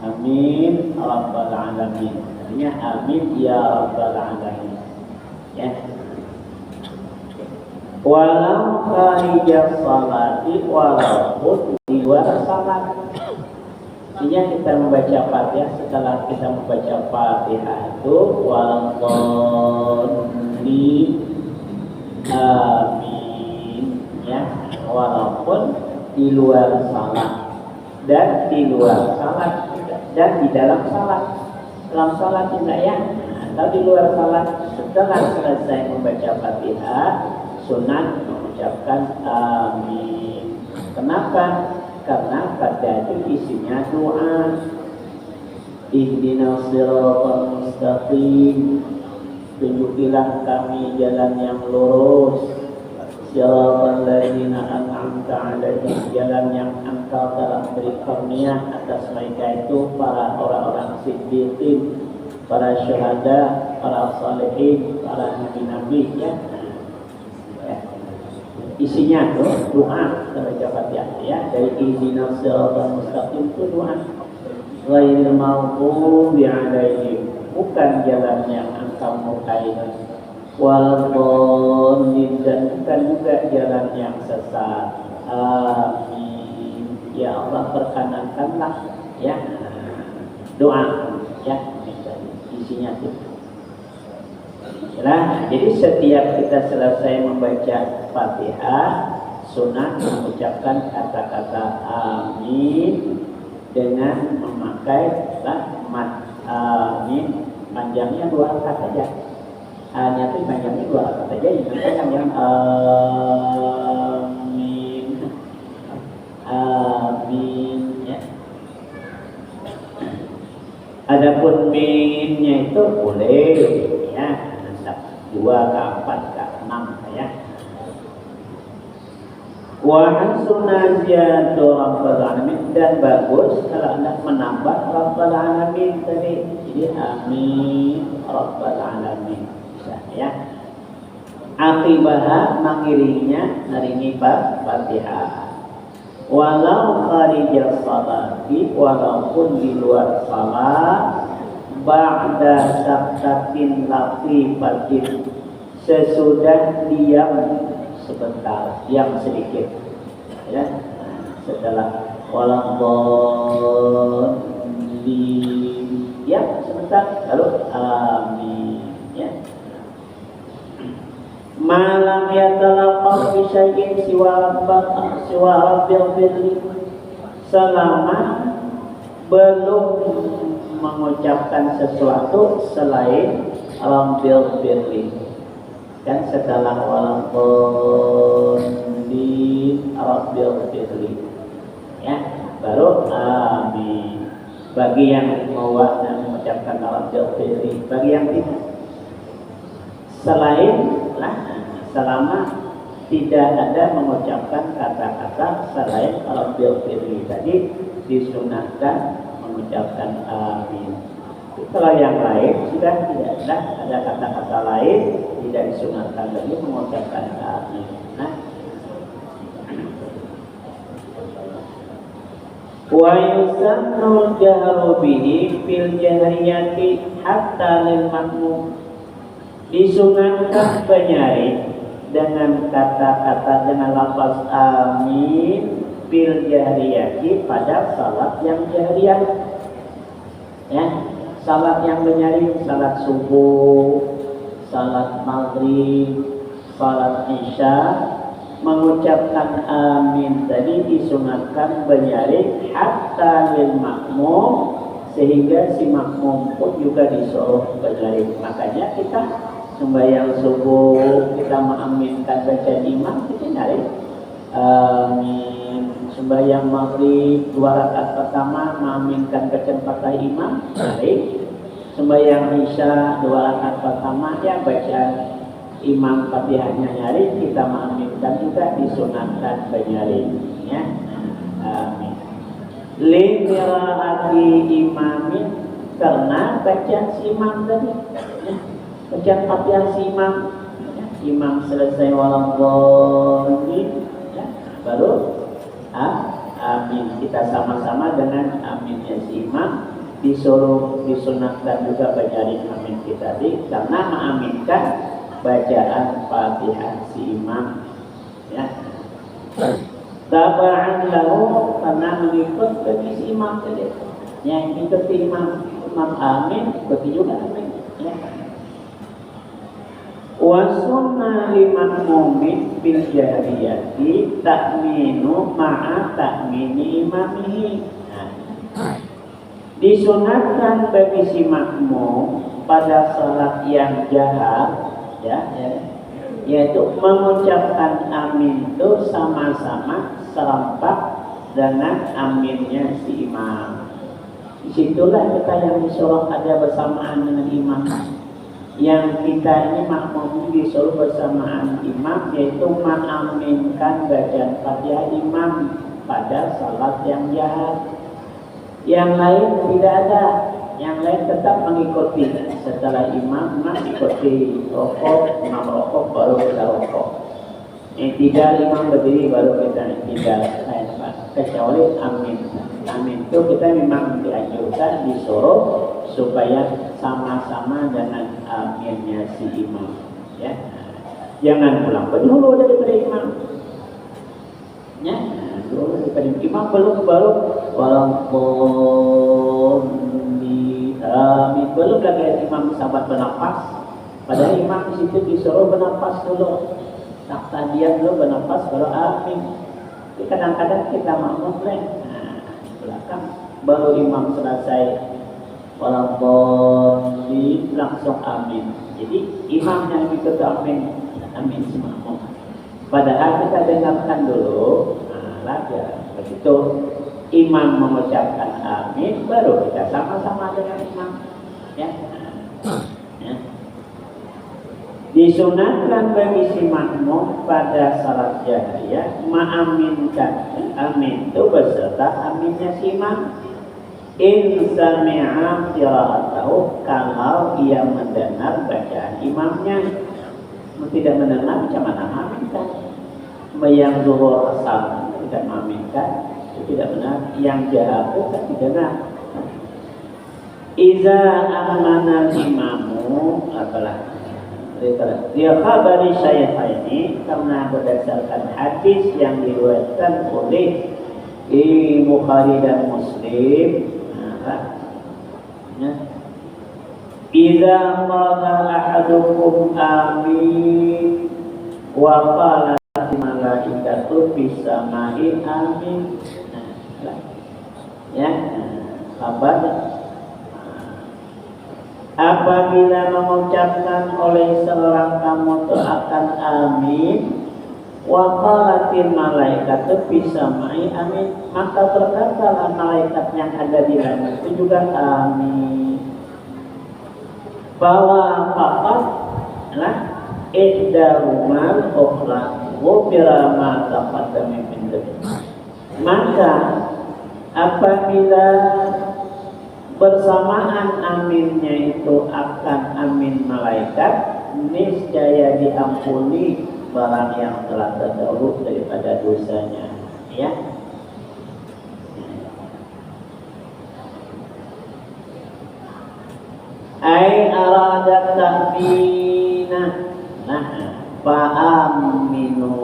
Amin rabbal alamin. Artinya amin ya rabbal alamin. Ya. Walau kharija salati walaupun di luar salat. Artinya kita membaca Fatihah, setelah kita membaca Fatihah itu walaupun amin ya, walaupun di luar salat dan di luar salat dan di dalam salat. Dalam salat juga ya, atau di luar salat setelah selesai membaca Fatihah sunat mengucapkan amin. Kenapa? Karena Fatihah itu isinya doa. Ihdinas siratal mustaqim, tunjukilah kami jalan yang lurus. Siratal ladzina an'amta 'alaihim, jalan yang Engkau telah beri karunia atas mereka itu para orang-orang siddiqin, para syuhada, para salihin, para nabi-nabi ya. Isinya tuh doa baca Fatihah ya, dari ihdinas siratal mustaqim itu doa. Ghairil maghdubi 'alaihim, bukan jalan yang Engkau murkai. Wal dhalin, dan bukan juga jalan yang sesat. Amin. Ya Allah, perkenankanlah ya doa ya, isinya tuh. Nah, jadi setiap kita selesai membaca Fatihah, sunat mengucapkan kata-kata amin dengan memakai mat. Amin panjangnya 2 rakaat saja. Hanya itu panjangnya 2 rakaat saja, yang amin, amin ya. Adapun minnya itu boleh ya, 2 ke 4 ke 6 ya. Wa hasunna ziyadatu rabbal alamin, dan bagus kalau Anda menambah rabbal alamin tadi. Jadi amin rabbal alamin bisa ya. Akibaha mengiringinya hari ini Fatihah. Walau kharija salati, walaupun di luar salat, ba'da saktatin lafifatin, sesudah diam sebentar, diam sedikit ya, setelah walaupun diam sebentar lalu amin ya. Malam yatalaqqa bi syai'in siwa rabbil firli, selama belum mengucapkan sesuatu selain rabbil firli. Kan setelah walaupun di rabbil firli ya, baru amin. Bagi yang mau mengucapkan rabbil firli, bagi yang tidak, selain selama tidak ada mengucapkan kata-kata selain rabbil firli tadi, disunahkan mengucapkan amin. Kalau yang lain sudah tidak ada kata-kata lain, tidak disunahkan lagi mengucapkan amin. Wa yusannu jahru bihi fil jahriyati hatta lil makmum, disunahkan penyaring dengan kata-kata dengan lafaz amin fil jahriyati pada salat yang jahriyah ya. Salat yang menyaring, salat subuh, salat maghrib, salat isya, mengucapkan amin tadi disunatkan menyaring hatta lil makmum, sehingga si makmum pun juga disuruh menyaring. Makanya kita sembahyang subuh kita mengaminkan bacaan imam, kita nyaring amin. Sembahyang maghrib 2 rakaat pertama mengaminkan bacaan Fatihah imam, nyaring. Sembahyang isya 2 rakaat pertama ya bacaan imam Fatihahnya nyaring, kita mengaminkan juga disunatkan menyaring ya. Amin. Li qiraati imamin, karena bacaan si imam tadi ya, bacaan Fatihah si imam ya, imam selesai walaupun ya, baru amin kita sama-sama dengan aminnya si imam, disuruh disunatkan juga bacain amin kita karena mengaminkan bacaan Fatihah si imam ya. Taba'an lahu karena mengikut bagi si imam tadi yang ikuti imam amin bagi juga amin ya. Wa sunnah liman mu'min bil jahriyati ta'minu ma'a ta'mini imamihi. Disunatkan bagi si makmum pada salat yang jahar ya, yaitu mengucapkan amin itu sama-sama serempak dengan aminnya si imam. Disitulah kita yang disuruh ada bersamaan dengan imam. Yang kita ini makmum disuruh bersamaan imam, yaitu mengaminkan bacaan Fatihah imam pada salat yang jahar. Yang lain tidak ada, yang lain tetap mengikuti setelah imam ikuti rokok, imam rokok baru kita rokok. Tidak imam berdiri baru kita tidak kecuali amin. Amin itu kita memang dianjurkan disuruh supaya sama-sama dengan aminnya si imam ya. Jangan pulang dulu daripada imam ya, dulu daripada imam belum baru walaupun di amin belum lagi imam sahabat bernapas, padahal imam di situ disuruh bernapas dulu, tak diam dulu bernapas baru amin. Kadang-kadang kita makmum belakang baru imam selesai walaupun langsung amin. Jadi imamnya yang ikut amin semua. Padahal kita dengarkan dulu, ya begitu imam mengucapkan amin baru kita sama-sama dengan imam ya. Disunatkan bagi si makmum pada salat jahriyah mengaminkan amin itu beserta aminnya si imam. In sami'a qira'atahu, kalau ia mendengar bacaan imamnya. Tidak mendengar macam mana mengaminkan? Yang zuhur asal tidak mengaminkan, itu tidak benar. Yang jahar itu tidak. Iza amana imamu apalah dia khabari Syaikhaini, karena berdasarkan hadis yang diriwayatkan oleh Bukhari dan Muslim. Idza qala ahadukum amin wa qalat malaikatu fis samai amin. Ya, kabar apabila mengucapkan oleh seorang kamu itu akan amin, wa qalatil malaikatu fis samai amin, maka berkatalah malaikat yang ada di langit itu juga amin. Bahwa fakat lah ihdarumal ukhra ghufira ma taqaddama min dzalik. Maka apabila bersamaan aminnya itu akan amin malaikat, niscaya diampuni barang yang telah terdahulu daripada dosanya ya. Ai arada ta'mina fa'aminu.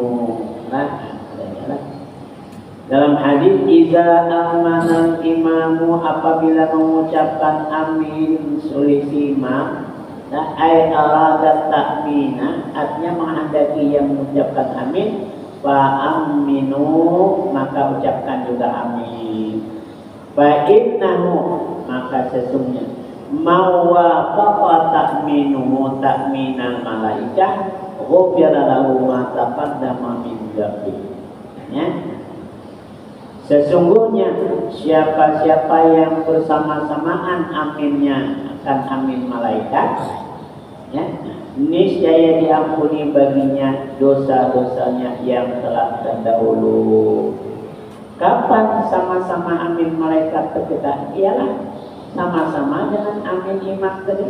Dalam hadis iza amanal imamu, apabila mengucapkan amin sulisi imam, ai arada ta'mina, artinya menghendaki yang mengucapkan amin, fa'aminu, maka ucapkan juga amin. Fa'innahu, maka sesungguhnya mawafaqa ta'minuhu ta'minal malaikah ghufira lahu ma taqaddama min dzambi. Ya. Sesungguhnya siapa-siapa yang bersama-samaan aminnya akan amin malaikat ya, niscaya diampuni baginya dosa-dosanya yang telah terdahulu. Kapan sama-sama amin malaikat kita? Ialah sama-sama dengan amin imam tadi.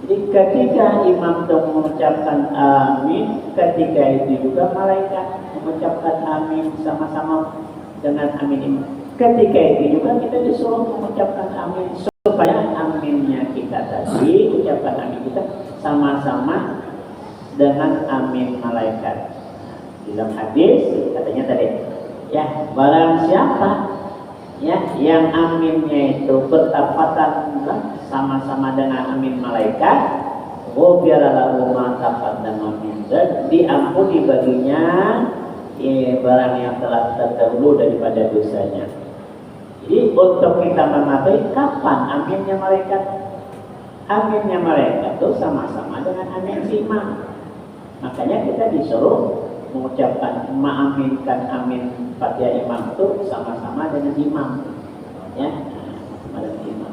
Jadi ketika imam itu mengucapkan amin, ketika itu juga malaikat mengucapkan amin sama-sama dengan amin imam. Ketika itu juga kita disuruh mengucapkan amin supaya aminnya kita tadi, ucapan amin kita sama-sama dengan amin malaikat. Dalam hadis katanya tadi, ya barang siapa ya yang aminnya itu bertepatan sama-sama dengan amin malaikat, ghufira lahu ma taqaddama min dzanbi, diampuni baginya barang yang telah terdahulu daripada dosanya. Jadi untuk kita mengetahui kapan aminnya malaikat, aminnya malaikat itu sama-sama dengan amin si imam. Makanya kita disuruh mengucapkan mengaminkan amin Fatihah imam itu sama-sama dengan imam, ya, sama dengan imam.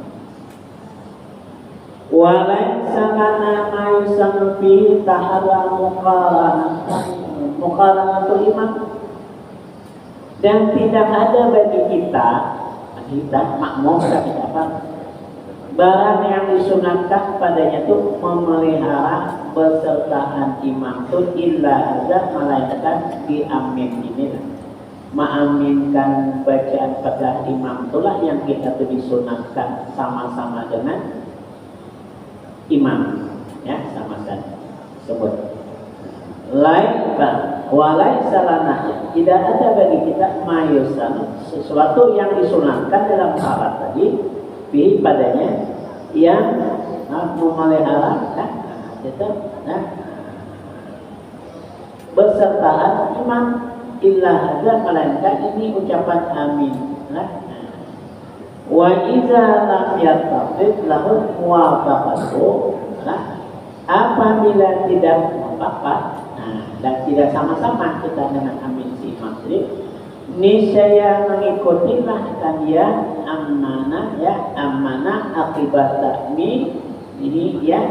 Walaysa lana ma yusammu fi tahara muqaranatul imam, dan tidak ada bagi kita makmum kita apa barang yang disunatkan padanya itu memelihara besertaan imam itu illa azza melainkan diamin ini, mengaminkan bacaan pada imam itulah yang kita tuh disunatkan sama-sama dengan imam, ya, sama-sama sebut lain walai salanah, tidak ada bagi kita mayusan sesuatu yang disunatkan dalam syarat tadi fi padanya yang memelihara itu besertaan imam illa hadza melainkan ini ucapan amin wa iza lam yattafid lahu muwafaqatu, apabila tidak muwafaq dan tidak sama-sama kita dengan amin si imam tadi, niscaya mengikutilah kalian amanah akibat takmi ini, ya,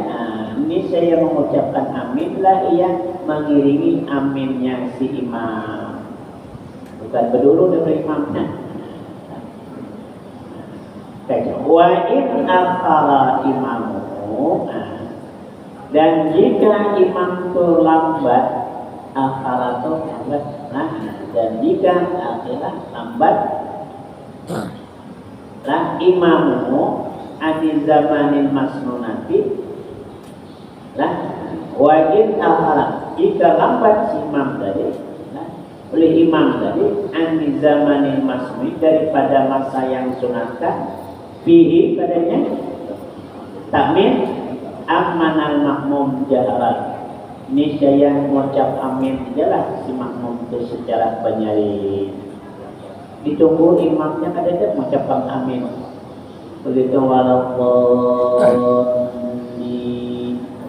niscaya mengucapkan amin lah ia mengiringi aminnya si imam, bukan berdulu dari imamnya. Wa in akhara imamu, dan jika imam itu lambat, akharatu lambat, dan jika akhirah lambat imamu anil zamanin masnunati wa in akhara, jika lambat si imam tadi oleh imam tadi anil zamanin masnuni daripada masa yang sunatkan fihi padanya takmin amanal makmum jaharan, niscaya mengucap amin adalah si makmum itu secara penyari. Ditunggu imamnya ada mengucapkan amin. Begitu walaupun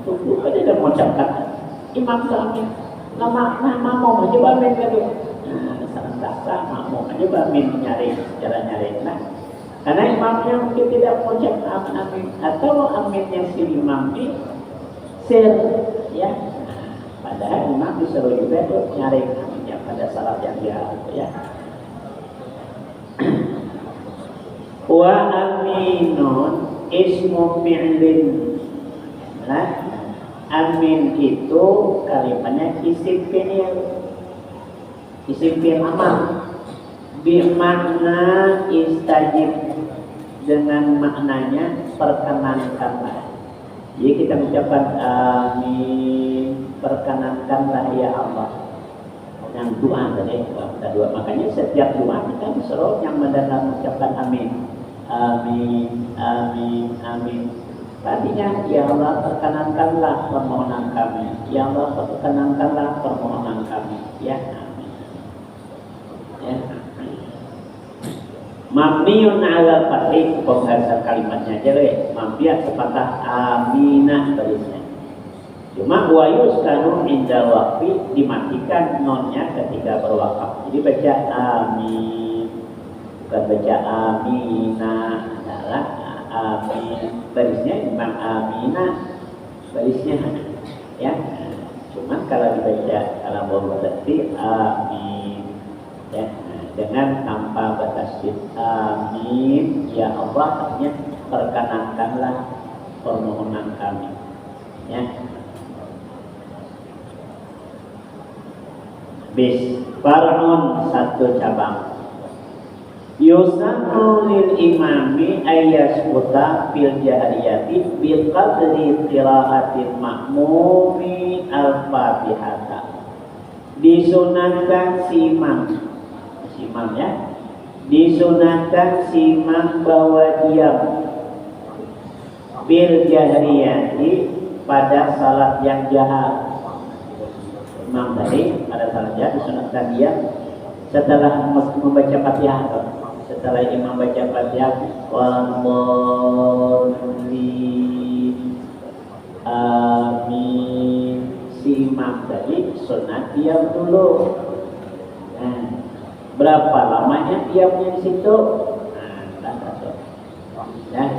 tunggu ada mengucapkan imam amin. Nama makmum aja amin tadi. Sah makmum aja amin nyari secara nyari. Karena imamnya mungkin tidak mengucapkan amin atau aminnya si imam di share, ya. Padahal imam disuruh juga tuh nyari aminnya pada salat yang dia, ya. Wa aminun ismu fi'lin. Amin itu kalimatnya isim fi'il. Isim fi'il amal. Bimakna istajib, dengan maknanya perkenankanlah. Jadi kita mengucapkan amin, perkenankanlah ya Allah. Yang doa tadi, kita doa. Makanya setiap doa kita disuruh yang mendengar mengucapkan amin, amin, amin, amin. Artinya ya Allah perkenankanlah permohonan kami, ya Allah perkenankanlah permohonan kami, ya amin. Ya. Mabniun ala fathih, pembahasan kalimatnya aja deh. Mabniah sepatah aminah barisnya. Cuma wa yuskanu inda waqfi, dimatikan nonnya ketika berwakaf. Jadi baca amin, bukan baca aminah. Adalah amin barisnya memang aminah barisnya, ya. Cuma kalau dibaca kalau mau berarti amin, ya. Dengan tanpa batas amin ya Allah, artinya perkenankanlah permohonan kami, ya. Bis far'un, satu cabang. Yusannu lil imami ayyaskuta fil jahriyati bil qadri qiraatil ma'mumi al-fatihata. Disunatkan si imam ya, disunatkan si imam bahwa diam bil jahriyati pada salat yang jahar. Imam tadi pada salat jahar disunatkan diam setelah membaca Fatihah. Setelah imam baca Fatihah, amin, si imam tadi sunat diam dulu. Nah, berapa lamanya diamnya di situ? Nah,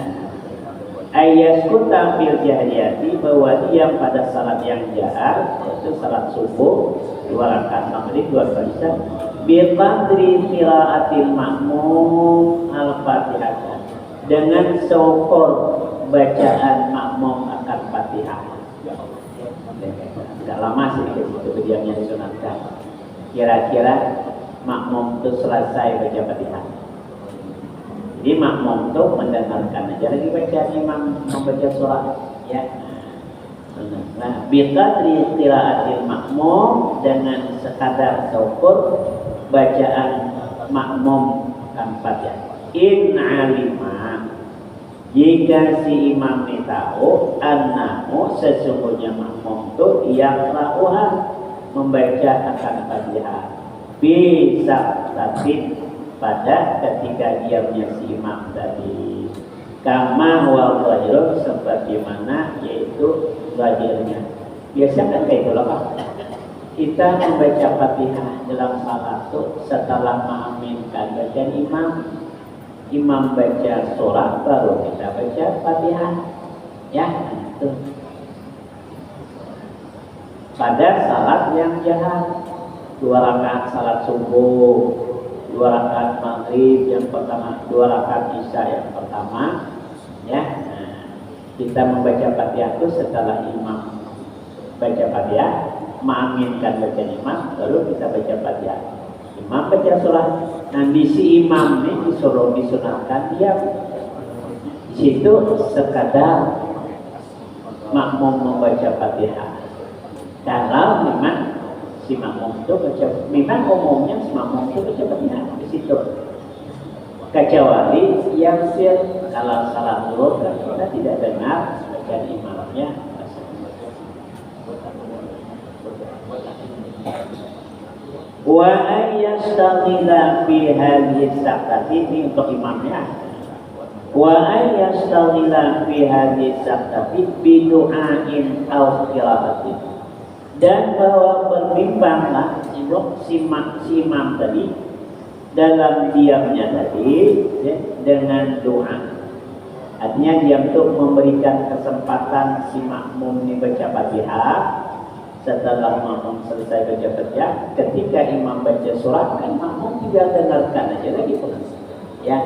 ayaskuta fil jahriyati, bahwa diam pada salat yang jahar, yaitu salat subuh 2 rakaat maghrib 2 rakaat isya, biqadri qiraatil ma'mum al-fatihah, dengan seukur bacaan makmum akan Fatihah. Tidak lama sedikit itu diamnya disunatkan. Kira-kira makmum itu selesai baca Fatihah. Jadi makmum itu mendengarkan aja lagi bacaan imam membaca surah ya. Nah, biqadri qiraatil makmum, dengan sekadar seukur bacaan makmum kan Fatihah. In alima, jika si imam ini tahu, annahu sesungguhnya makmum itu yang ra'uha membaca akan Fatihah, bisa tapi pada ketika diamnya si imam tadi, kama wa zahirun, sebagaimana yaitu zahirnya. Biasanya kan kayak itu loh Pak. Kita membaca Fatihah dalam salat itu setelah mengaminkan bacaan imam. Imam baca surah baru kita baca Fatihah. Ya, itu. Pada salat yang jahar, 2 rakaat salat subuh, 2 rakaat maghrib yang pertama, 2 rakaat isya yang pertama, ya. Nah, kita membaca Fatihah itu setelah imam baca Fatihah, mengaminkan bacaan imam, baru kita baca Fatihah. Imam baca surah, nanti si imam ini disuruh disunatkan diam. Di situ sekadar makmum membaca Fatihah. Kalau memang si makmum itu baca, memang umumnya si makmum itu baca Fatihah di situ. Kecuali yang sir, kalau salat zuhur kan kita tidak dengar bacaan imamnya. Wa ayyastaghila fi hadhihi saktati, ini untuk imamnya. Wa ayyastaghila fi hadhihi saktati bi du'ain aw qiraatin, dan bahwa berbimbanglah si imam tadi dalam diamnya tadi ya, dengan doa. Artinya diam itu memberikan kesempatan si makmum ini baca Fatihah. Setelah makmum selesai baca Fatihah, ketika imam baca surah, kan makmum juga dengarkan aja lagi pun. Ya,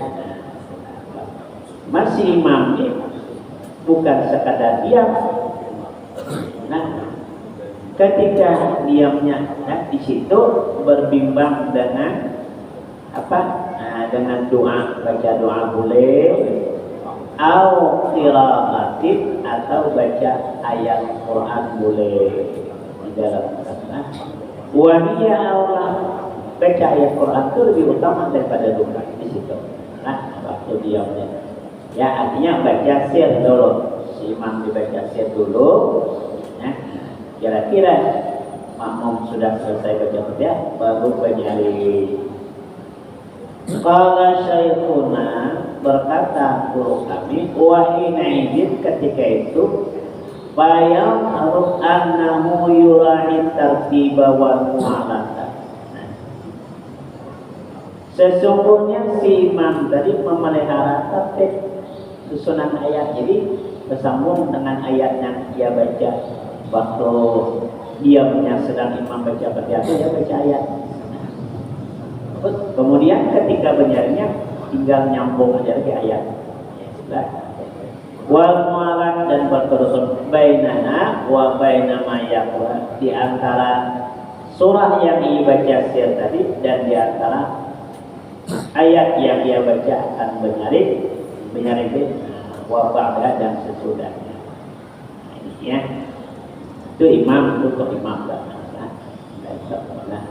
masih imam ini bukan sekadar diam. Nah, ketika diamnya di situ berbimbang dengan apa? Nah, dengan doa, baca doa boleh, au qiraatin, atau baca ayat Quran boleh. Dalam kata wahia Allah, baca ayat Quran itu lebih utama daripada doa di situ. Nah, waktu diamnya, ya artinya baca sir dulu, si imam dibaca sir dulu. Nah, kira-kira makmum sudah selesai baca Fatihah, baru banyari. Qala syekhuna, berkata guru kami, wahina izin, ketika itu bayang harus annahu yura'i tartiba wal mu'alata. Sesungguhnya si imam tadi memelihara tertib susunan ayat, jadi bersambung dengan ayat yang dia baca. Waktu diamnya sedang imam baca Fatihah, dia baca ayat. Kemudian ketika benyarnya tinggal nyambung aja lagi ayat. Wal mu'alat, dan berterus bainana wa baina ma yaqra, di antara surah yang dibaca sir tadi dan di antara ayat yang dia baca akan benar itu wa ba'da dan sesudahnya. Ini ya. Itu imam, itu untuk imam lah. Nah,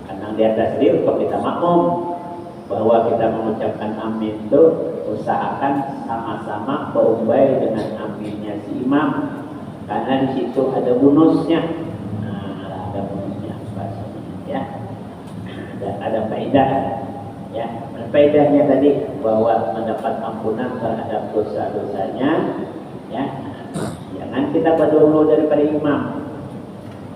karena di atas dia untuk kita makmum bahwa kita mengucapkan amin itu usahakan sama-sama berubah dengan aminnya si imam, karena di situ ada bonusnya. Nah, ada bonusnya ya. Ada faedah ya. Faedahnya tadi bahwa mendapat ampunan terhadap dosa-dosanya ya. Jangan kita berdulu daripada imam.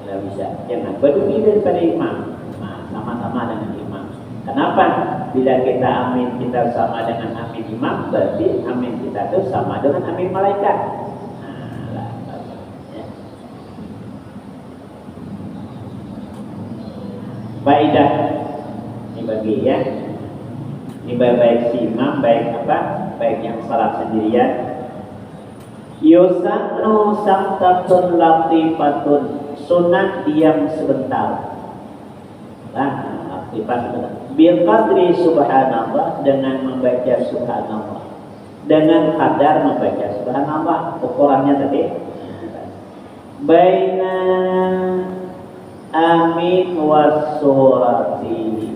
Tidak bisa. Jangan berdiri daripada imam. Nah, sama-sama dengan imam. Kenapa? Bila kita amin kita sama dengan amin imam, berarti amin kita itu sama dengan amin malaikat. Ya. Faedah ini bagi ya. Ini baik si imam, baik apa? Baik yang salat sendirian. Yusanu samtatun latifatun, sunat diam sebentar. Latifat sebentar. Bil qadri subhanallah, dengan membaca subhanallah. Dengan kadar membaca subhanallah. Ukurannya tadi. Baina amin was surati.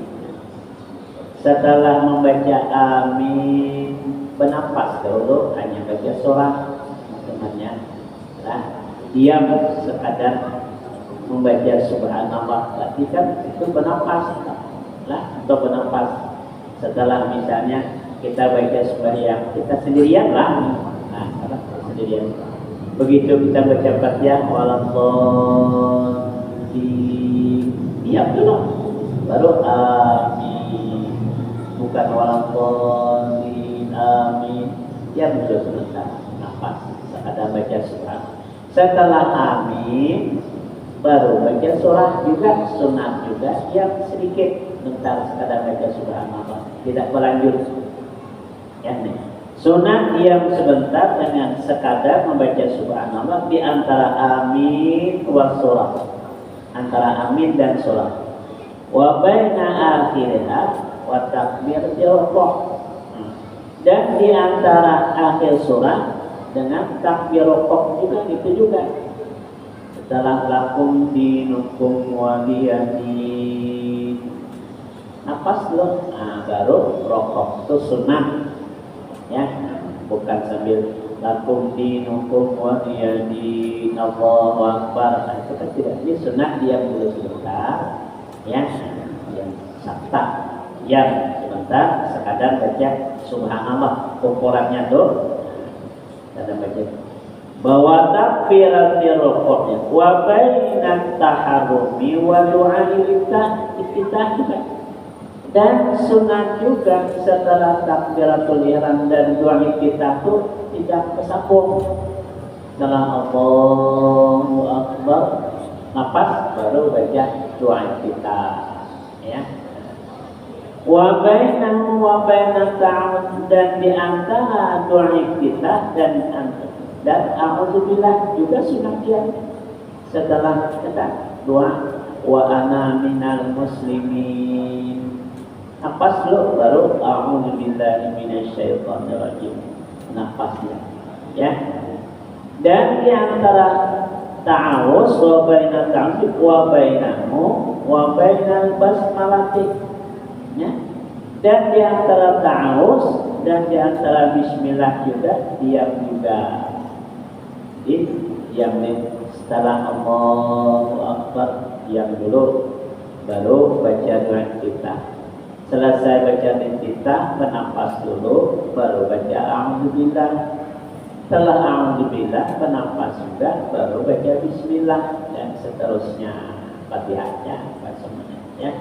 Setelah membaca amin, bernapas dulu, hanya baca surat. Diam sekadar membaca subhanallah, berarti kan itu bernapas lah, untuk bernapas. Setelah misalnya kita baca sembahyang kita sendirian lah, sendirian. Begitu kita baca Fatihah waladdallin, diam dulu, baru amin, bukan waladdallin amin, diam dulu sebentar, nafas sekadar baca subhanallah. Setelah amin baru baca surah, juga sunat juga yang sedikit bentar sekadar baca subhanallah, tidak berlanjut ya nih. Sunat diam sebentar dengan sekadar membaca subhanallah di antara amin wa surah, antara amin dan surah. Wa baina akhiriha wa takbir jawab, dan di antara akhir surah dengan takbir rokok juga, itu juga. Setelah lakum dinukum waliyadin, nafas dulu, baru rokok, itu sunnah ya, bukan sambil lakum dinukum waliyadin Allahu akbar. Itu kan tidak, ini sunnah diam dulu sebentar ya, yang sakta yang sebentar sekadar baca subhanallah. Ukurannya tuh ada baca bahwa takbiratul rukuknya wa bainat taharrumi wa du'ail iftitah juga, dan sunat juga setelah takbiratul ihram dan doa iftitah itu tidak bersambung. Setelah Allahu akbar nafas baru baca doa iftitah ya. Wa bainahu wa bainat ta'awud, dan di antara doa iftitah dan a'udzubillah juga sunat dia. Setelah kita doa wa ana minal muslimin, nafas dulu baru a'udzubillahi minasyaitonir rajim, nafasnya ya. Dan di antara ta'awuz wa bainat ta'awud wa bainahu wa bainal basmalati ya. Dan di antara ta'awuz dan di antara bismillah juga diam juga. Diam setelah Allahu akbar, diam dulu baru baca doa kita. Selesai baca kita, bernafas dulu baru baca a'udzubillah. Setelah a'udzubillah bernafas juga baru baca bismillah, dan seterusnya Fatihahnya semuanya ya.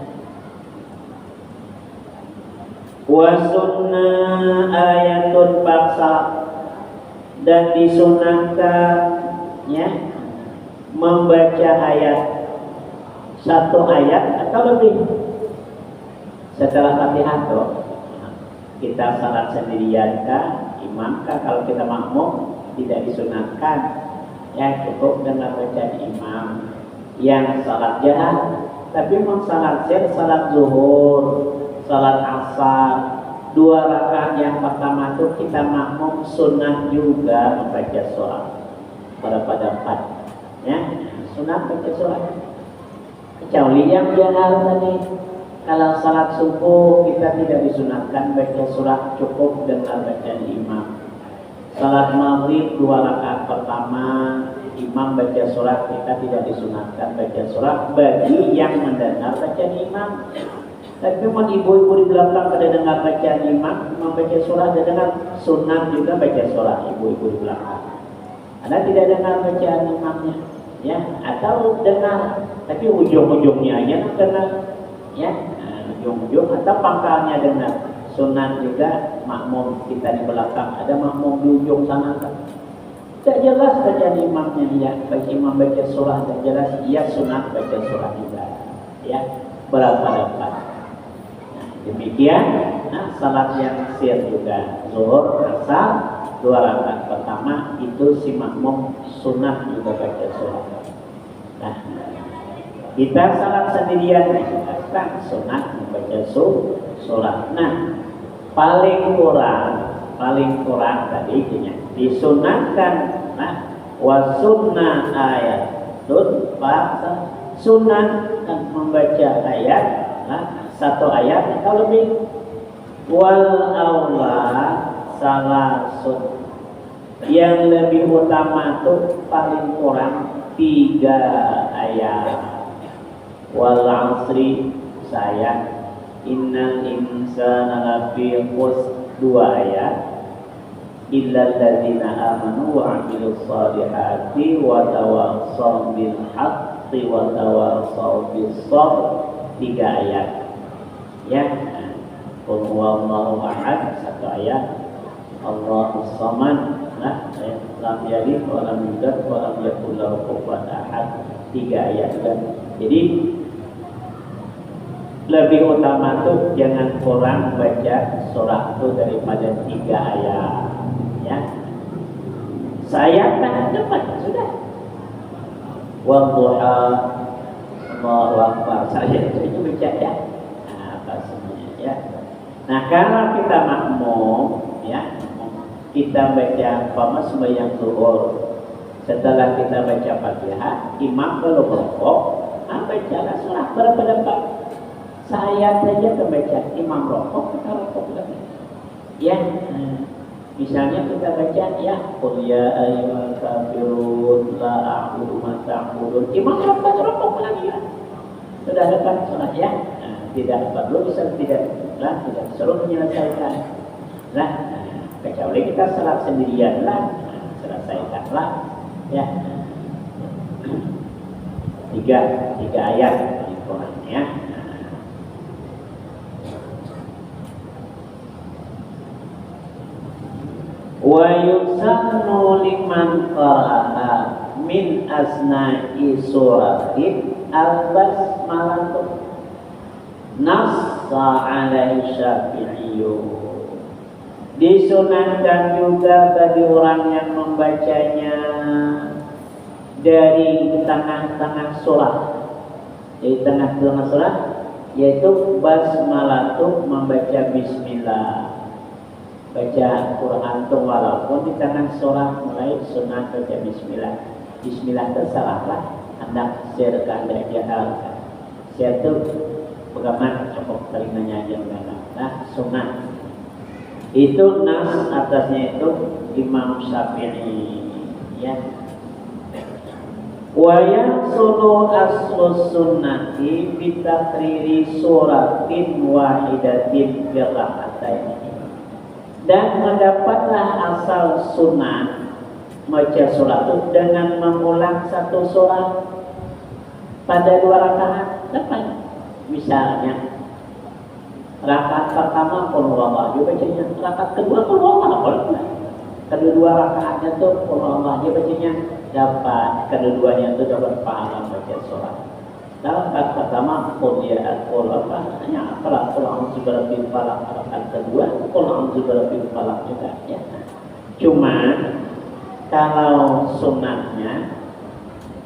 Wa sunnah ayatun paksa, dan disunahkan ya membaca ayat, satu ayat atau lebih setelah Fatihah tuh. Kita salat sendirian kah, imam kah? Kalau kita makmum tidak disunahkan ya, cukup dengan bacaan imam. Yang salat jahat, tapi mau salat zuhur, salat asar, dua rakaat yang pertama itu kita makmum sunat juga membaca surah pada empat, ya sunat baca surah. Kecuali yang jahar tadi, kalau salat subuh kita tidak disunatkan baca surah, cukup dengan bacaan imam. Salat maghrib dua rakaat pertama imam baca surah, kita tidak disunatkan baca surah bagi yang mendengar bacaan imam. Tapi memang ibu-ibu di belakang pada dengar bacaan imam membaca surah, ada dengar sunat juga baca surah ibu-ibu di belakang. Anda tidak dengar bacaan imamnya, ya, atau dengar tapi ujung-ujungnya aja dengar, ya, ujung-ujung atau pangkalnya dengar. Sunat juga makmum kita di belakang, ada makmum di ujung sana kan. Tak jelas bacaan imamnya, ya, bagi imam baca surah tak jelas, ya sunat baca surah juga, ya, berapa. Demikian, salat yang sir juga zuhur, asar, dua rakaat pertama itu si makmum sunat juga baca surah. Nah, kita salat sendirian kan sunat membaca surah. Nah, paling kurang tadi disunatkan. Nah, wa sunnah ayatun sunat dan membaca ayat. Nah, satu ayat atau lebih. Wal aula salasun, yang lebih utama tuh paling kurang 3 ayat. Wal asri saya innal insana lafi khusr 2 ayat. Illal ladzina amanu wa 'amilus shalihati wa tawassaw bil haqqi wa tawassaw bis sabr 3 ayat. Ya, qul huwallahu ahad 1 ayat, Allahus samad, nah, lam yalid wa lam yulad wa lam yakul lahu kufuwan ahad 3 ayat kan. Jadi lebih utama tuh jangan kurang baca surah itu daripada 3 ayat, ya. Saya kan dapat sudah. Wadduha, Allahu akbar, saya itu baca ya. Ya. Nah, kalau kita makmum, ya, kita baca sembahyang zuhur, setelah kita baca Fatihah, imam belum rukuk, bacalah surah berapa. Saya saja membaca, imam rukuk, kita rukuk lagi. Ya, misalnya kita baca ya, qul ya ayyuhal kafirun la a'budu ma ta'budun, imam rukuk lagi ya. Sudah dapat surah ya. Tidak perlu tidak suruh menyelesaikan lah, kecuali kita salat sendirian lah, selesaikanlah ya. 3 ayat ya. Wa yusannu liman qara'a min asna'i suratin al-basmalah nassa alaihi syafi'iyyu, disunatkan juga bagi orang yang membacanya dari tengah-tengah surah, dari tengah-tengah surah, yaitu basmalah itu membaca bismillah, baca Quran itu walaupun di tengah surah mulai sunat baca bismillah. Bismillah terserahlah hendak share kehendak jahal, share itu bagaimana cukup telinganya aja enggak. Nah, sunat itu nas atasnya itu Imam Syafi'i, ya. Wa yasulu aslu sunnati bi takriri suratin wahidatin fi rak'atain, dan mendapatlah asal sunnah baca surah itu dengan mengulang 1 surah pada 2 rakaat. Dapat. Misalnya rakaat pertama qul huwallahu bacanya, rakaat kedua qul huwallahu, kedua rakaatnya tuh qul huwallahu bacanya dapat, keduanya tuh dapat pahala baca surah. Dalam rakaat pertama qul ya qul hanya qul a'udzu birabbil falaq, rakaat kedua qul a'udzu birabbil falaq juga ya. Cuma kalau sunatnya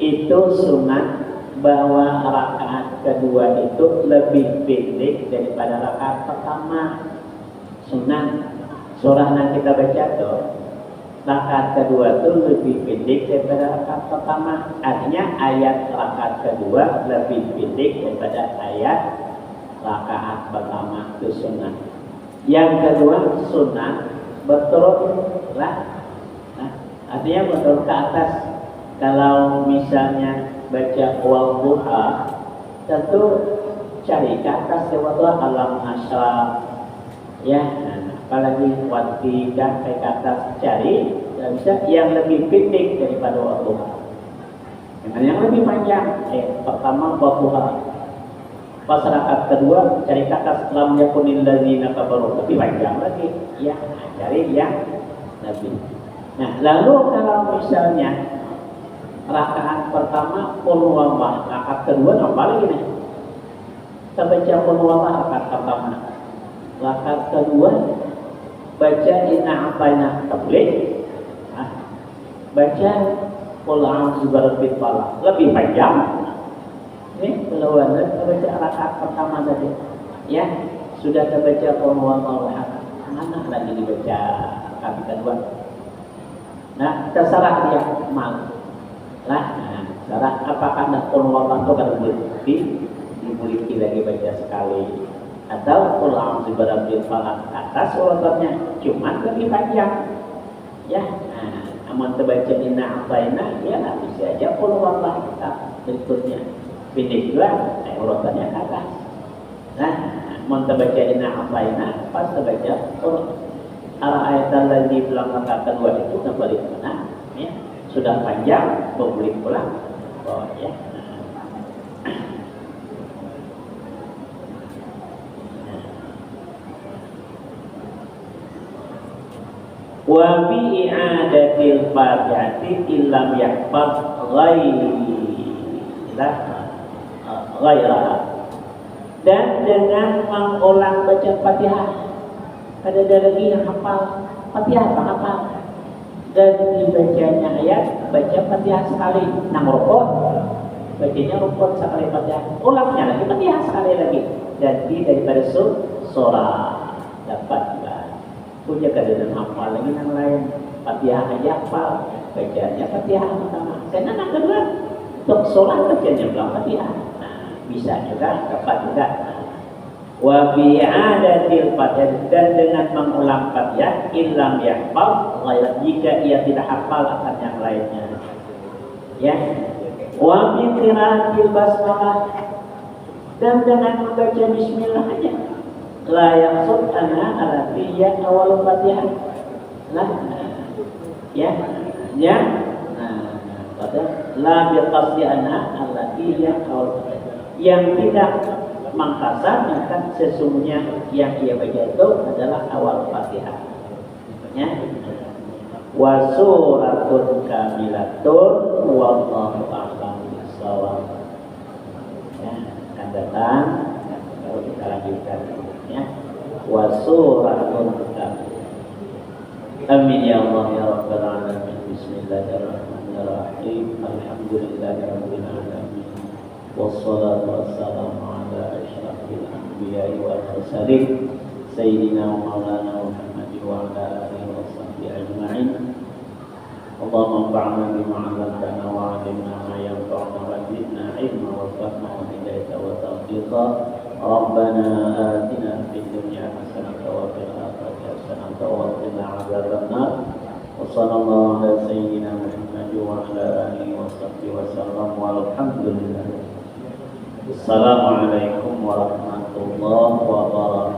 itu sunat bahwa rakaat kedua itu lebih pendek daripada rakaat pertama. sunnah. Surah yang kita baca tuh rakaat kedua tuh lebih pendek daripada rakaat pertama. Artinya ayat rakaat kedua lebih pendek daripada ayat rakaat pertama, itu sunnah. Yang kedua sunnah berturut lah. Nah, artinya berturut ke atas. Kalau misalnya baca wal-duha, tentu cari ke atas waktu alam asyraf, ya. Nah, apalagi waktu sampai ke atas cari, bisa yang lebih pendek daripada wal-duha. Yang lebih panjang, pertama wal-duha. Pas rakaat kedua cari ke atas lam yakunil ladzina kafaru, lebih panjang lagi, ya. Cari yang lebih. Nah, lalu kalau misalnya rakaat pertama qul huwallah, rakaat kedua apa lagi nih? Kita baca qul huwallah rakaat pertama. Rakaat kedua baca inna a'tayna tabligh. Baca qul a'udzu birabbil falaq, lebih panjang. Ini lawan kita baca rakaat pertama tadi. Ya, sudah terbaca qul huwallah, mana lagi dibaca rakaat kedua? Nah, terserah dia mau. Nah, cara apakah nak qul huwallah itu kan dimiliki lagi baca sekali, atau qul a'udzu birabbil falaq atas urutannya cuman lebih panjang, ya. Nah, amun terbaca inna a'tayna, ya lah bisa aja qul huwallah berikutnya pendek juga, urutannya ke atas. Nah, amun terbaca inna a'tayna pas terbaca qul ara'aital ladzi belakang kedua itu kembali ke mana, ya. Sudah panjang, boleh pulang. Oh ya. Wa bi i'adatil fatihati illam yahfaz ghairaha. Dan dengan mengulang baca Fatihah. Ada lagi yang hafal Fatihah apa? Dan dibacanya ayat baca Fatihah sekali, nang rukuk bacanya rukuk sekali Fatihah, ulangnya lagi Fatihah sekali lagi, jadi daripada surah dapat punya keadaan hafal lagi yang lain. Fatihah aja hafal, bacanya Fatihah pertama, karena yang kedua untuk surah bacanya belum Fatihah. Nah, bisa juga dapat juga. Wa bi'adatil fatihah, dan dengan mengulang Fatihah illam yahfaz ghairat, jika ia tidak hafal akan yang lainnya, ya. Wa bi qiraatil basmalah, dan dengan membaca bismillah aja, la yaqsud ana alatiya awal Fatihah, nah, ya, ya. Nah, pada la bi qasdi ana alatiya awal Fatihah, yang tidak mengkhasankan sesungguhnya yang ia baca itu adalah awal Fatihah, ya. Wa suratun kamilatun wallahu a'lam bishawab. Ya, akan datang kalau kita lanjutkan, ya. Wa suratun kamilatun. Amin ya Allah ya rabbal alamin. Bismillahirrahmanirrahim. Alhamdulillahirabbil alamin. Wassalatu wassalamu ala asyrafil anbiya'i wal mursalin sayyidina wa maulana Muhammad wa ala alihi wa sahbihi ajma'in. Allahumma anfa'na bima 'allamtana wa 'allimna ma yanfa'una wa zidna 'ilman wa fahma wa hidayatan wa tawfiqa. Rabbana atina fid dunya hasanatan wa fil akhirati hasanatan wa qina 'adzabannar. Wa sallallahu ala sayyidina Muhammad wa ala alihi wa sahbihi wa sallam walhamdulillah. Assalamualaikum warahmatullahi wabarakatuh.